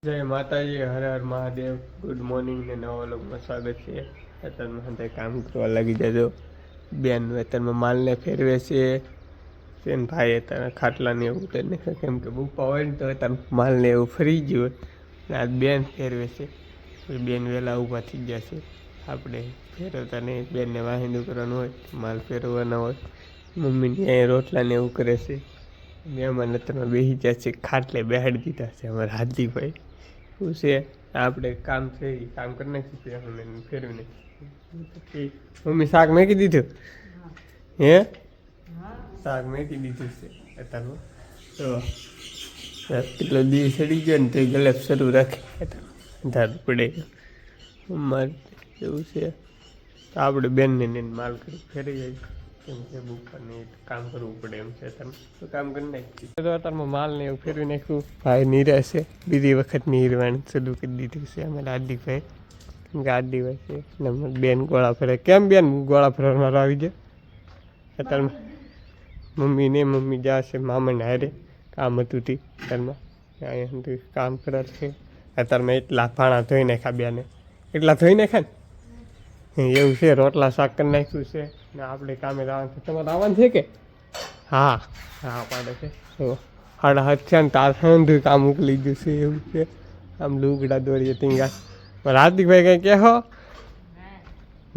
જય માતાજી, Har Har Mahadev. Good morning ને નવા વ્લોગમાં સ્વાગત છે. અત્યારમાં કામ કરવા લાગી જજો. બેન વેતનમાં માલને ફેરવે છે. તેન ભાઈ અત્યારે ખાટલાને એવું ઉતરી નાખે, કેમ કે બુપા હોય ને તો અત્યારે માલને એવું ફરી ગયું હોય. આજ બેન ફેરવે છે. બેન વહેલા ઊભા થઈ ગયા છે. આપણે ફેરવતા નહીં, બેનને વાહિંદું કરવાનું હોય, માલ ફેરવવાના હોય. મમ્મીને અહીંયા રોટલાને એવું કરે છે. મહેમાન અત્યારમાં બેસી ગયા છે, ખાટલે બેહાડી દીધા છે અમારા હાર્દિકભાઈ. શું છે આપણે કામ છે એ કામ કરી નાખીશું, ફેરવી નાખીશું. મમ્મી શાક મેકી દીધું? હે શાક મેકી દીધું છે અત્યારમાં. તો કેટલો દી સડી ગયો ને તો ગલેપ શરૂ રાખે ધાર પડે અમારે એવું છે. તો આપણે બેનને માલ કરી ફેરવી જાય, કેમ કે બુપાને કામ કરવું પડે એમ છે. તમે તો કામ કરી નાખી તો અત્યારમાં માલને એવું ફેરવી નાખ્યું. ભાઈ નીરા છે, બીજી વખત નીરવાણી શરૂ કરી દીધું છે અમારા હાર્દિકભાઈ. કેમ કે હાર્દિકભાઈ છે ને બેન ગોળા ફેરે. કેમ બેન ગોળા ફેરવાનો આવી જાય? અત્યારમાં મમ્મી જશે મામાને હારે, કામ હતું તે અત્યારમાં અહીંયા કામ કરે છે. અત્યારમાં એટલા ભાણા ધોઈ નાખ્યા બેને, એટલા ધોઈ નાખ્યા ને એવું છે. રોટલા શાક કરી નાખ્યું છે ને આપણે કામે જવાનું છે. તમારે આવવાનું છે કે? હા પાડે છે. તો 8:30 છે ને તાર સાંધું કામ મોકલી ગયું છે એવું છે. આમ લુગડા દોરીએ ટીંગા. હાર્દિકભાઈ કંઈ કહેવો?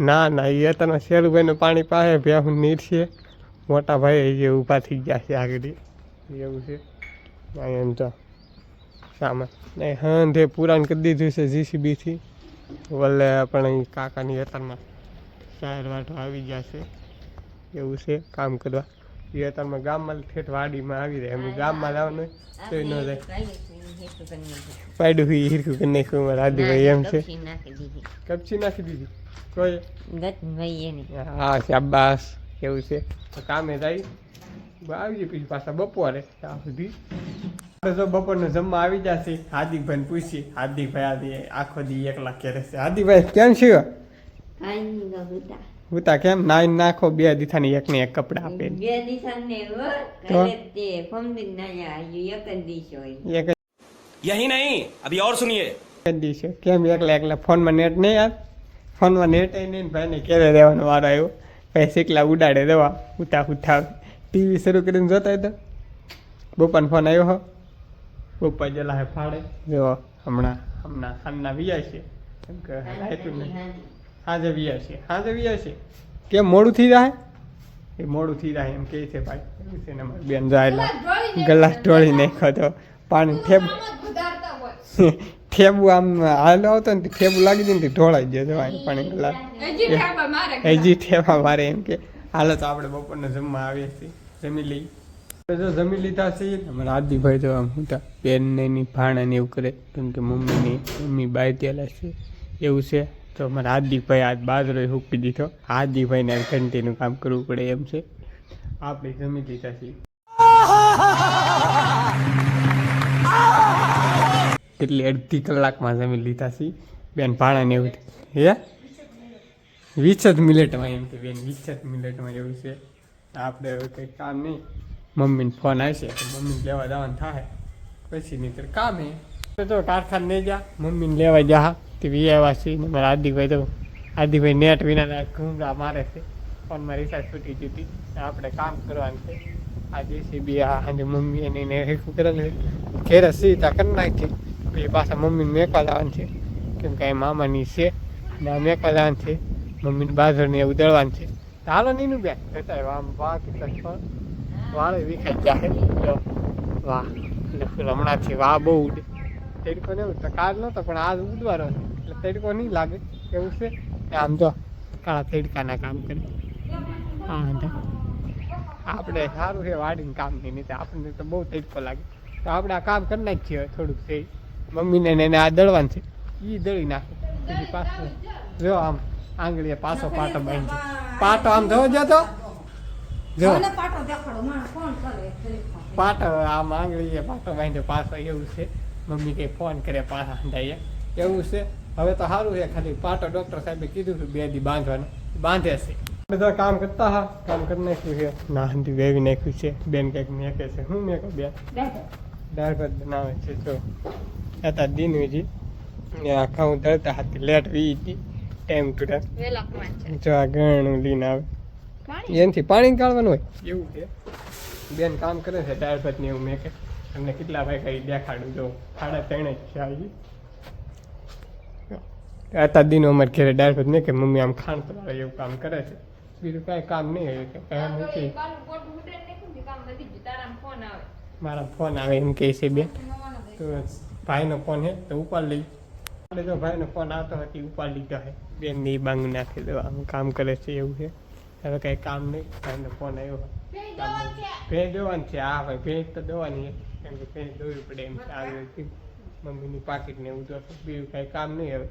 ના એ અત્યારના શેરુભાઈનું પાણી પાસે ભેહું નીર છે. મોટા ભાઈ જે ઊભા થઈ ગયા છે આગળ એવું છે. એમ તો સામાન નહીં હાંધે પુરાણ કરી દીધું છે જીસીબીથી. વલ્લે પણ કાકાની અત્યારમાં 4 વાટો આવી ગયા છે એવું છે કામ કરવા. એ અત્યારમાં ગામમાં ઠેઠ વાડીમાં આવી રહે. એમ ગામમાં જવાનું તો ન જાય. પાડ્યું હીરખું કરી નાખ્યું મારા હાર્દિકભાઈ એમ છે. કપચી નાખી દીધી કોઈ? હા શાબાશ એવું છે. કામે જાય આવી જાય પછી પાછા બપોરે ત્યાં સુધી. તો બપોરને જમવા આવી જશે. હાર્દિકભાઈને પૂછી, હાર્દિકભાઈ આજે આખો દી એકલા કરે છે. હાર્દિકભાઈ કેમ છે? હુતા કેમ? નાઈ નાખો 2 દીથાની એકને એક કપડા આપે. 2 દીથાને यही नहीं अभी और सुनिए. કેમ એકલા ફોનમાં નેટ નહીં? યાર ફોનમાં નેટ નહીં. ભાઈને ક્યારે રહેવાનો વારો આવ્યો. પછી શીખલા ઉડાડે દેવા ઉતા ટીવી શરૂ કરીને જોતા હતા. બપાનો ફોન આવ્યો હો. બપા જેલા હે ફાડે જો હમણાં ખાનના વિયા છે. કેમ કે રાયતું નહીં સાંજે વિયા છે. કેમ મોડું થઈ જાય? એ મોડું થઈ જાય એમ કહે છે ભાઈ. એવું છે ને મારી બેન જાયેલા ગલાસ ઢોળી નાખ્યો તો પાણી ઠેબુ આમ હાલ આવતો ને ઠેબુ લાગી જાય ને ઢોળાઈ જાય પાણી ગલાસ. હજી ઠેબા મારે એમ કે હાલો તો આપણે બપોરને જમવા આવીએ છીએ. જમી લઈ જો જમી લીધા છે. અમારા હાર્દિકભાઈ તો આમ હતા બેનને ની ભાણાને એવું કરે, કેમ કે મમ્મી બાય તેલા છે એવું છે. તો અમારા હાર્દિકભાઈ આજ બાજરો હૂકી દીધો. હાર્દિકભાઈને ઘંટીનું કામ કરવું પડે એમ છે. આપણે જમી લીધા છીએ. કેટલી 1.5 કલાકમાં જમી લીધા છીએ. બેન ભાણાને એવું હે 20 મિનિટમાં એમ કે બેન 20 મિનિટમાં એવું છે. આપણે હવે કંઈ કામ નહીં. મમ્મીને ફોન આવશે તો મમ્મીને લેવા જવાનું થાય પછી નહીં તો કામ હે તો કારખાને નહીં જા. મમ્મીને લેવા જા તે આવ્યા છીએ ને મારા હાર્દિકભાઈ નેટ વિના ઘૂંઘરા મારે છે. ફોનમાં રિચાર્જ છૂટી જતી. આપણે કામ કરવાનું છે. આ જેસીબી આજે મમ્મી એને હેરખું કરેલું ઘેર સીધા કરી નાખી. પછી પાછા મમ્મીને મેકવા જવાનું છે, કેમ કે મામાની છે ને આ મેકવા જવાનું છે. મમ્મીને બાજરને એવું દળવાનું છે. હાલો નહીં બેન આમ વાહ કેટલા વાળે વિખાઈ જાય. વાહ હમણાંથી વાહ બહુ ઉડે. તડકો ને એવું તો કાલ નહોતો પણ આજ ઉડવાનો એટલે તડકો નહીં લાગે એવું છે. આમ તો કાળા તડકાના કામ કરે. હા આપણે સારું છે વાડીને કામ નહીં, નહીં તો આપણને તો બહુ તડકો લાગે. તો આપણે આ કામ કરી નાખીએ થોડુંક છે. મમ્મીને એને આ દળવાનું છે એ દળી નાખે. પછી પાછું જો આમ આંગળીએ પાછો પાટો બાંધી પાટો આમ ધો જતો જો પાટો આમ આંગળીએ પાટો બાંધ્યો પાછો એવું છે. મમ્મી કંઈ ફોન કરે પાછા અંધાઈએ એવું છે. હવે તો સારું છે, ખાલી પાટો ડૉક્ટર સાહેબે કીધું હતું 2 દી બાંધવાનું, બાંધે છે. બધા કામ કરતા હા કામ કરી નાખ્યું છે. નાહંદી વેવી નાખ્યું છે. બેન કંઈક મેકે છે. શું મેકો બેન? દાળ ભાત બનાવે છે. જો હતા દિન હજી આખા હું દળતા હતી લેટ વી હતી ટાઈમ ટુ ટાઈમ વેલા કમાન છે જો આ ગણું લઈને આવે પાણી એનાથી પાણી કાઢવાનું હોય એવું છે બેન કામ કરે છે દાળ ભાત ને એવું મેં કે તમને કેટલા ભાઈ કઈ દેખાડું જો 3:30 જ છે આવી આતા દિનો અમારે ઘરે દાળ ભાત મેં કે મમ્મી આમ ખાણ પલાળે એવું કામ કરે છે બીજું કાંઈ કામ નહીં હોય કે કામ નથી મારા ફોન આવે એમ કહે છે બેન તો ભાઈનો ફોન હે તો ઉપાડ લઈ એટલે જો ભાઈનો ફોન આવતો હોય તે ઉપાડ લીધો હોય બેન ની બાંગ નાખી દો આમ કામ કરે છે એવું છે હવે કાંઈ કામ નહીં ભાઈનો ફોન આવ્યો હોય ભેજ દોવાની છે હા ભાઈ ભેજ તો દોવાની છે કેમ કે ભેજ દોવી પડે એમ છે આવી હતી મમ્મીની પાકીટ ને એવું દોતો બીજું કાંઈ કામ નહીં હવે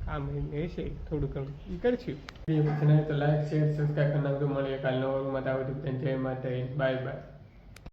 કામ રહેશે થોડું ઘણું એ કરશું બીજું તો લાઈક શેર સબસ્ક્રાઈબ કરી નાખજો મળીએ કાલ નવા જય માતા બાય બાય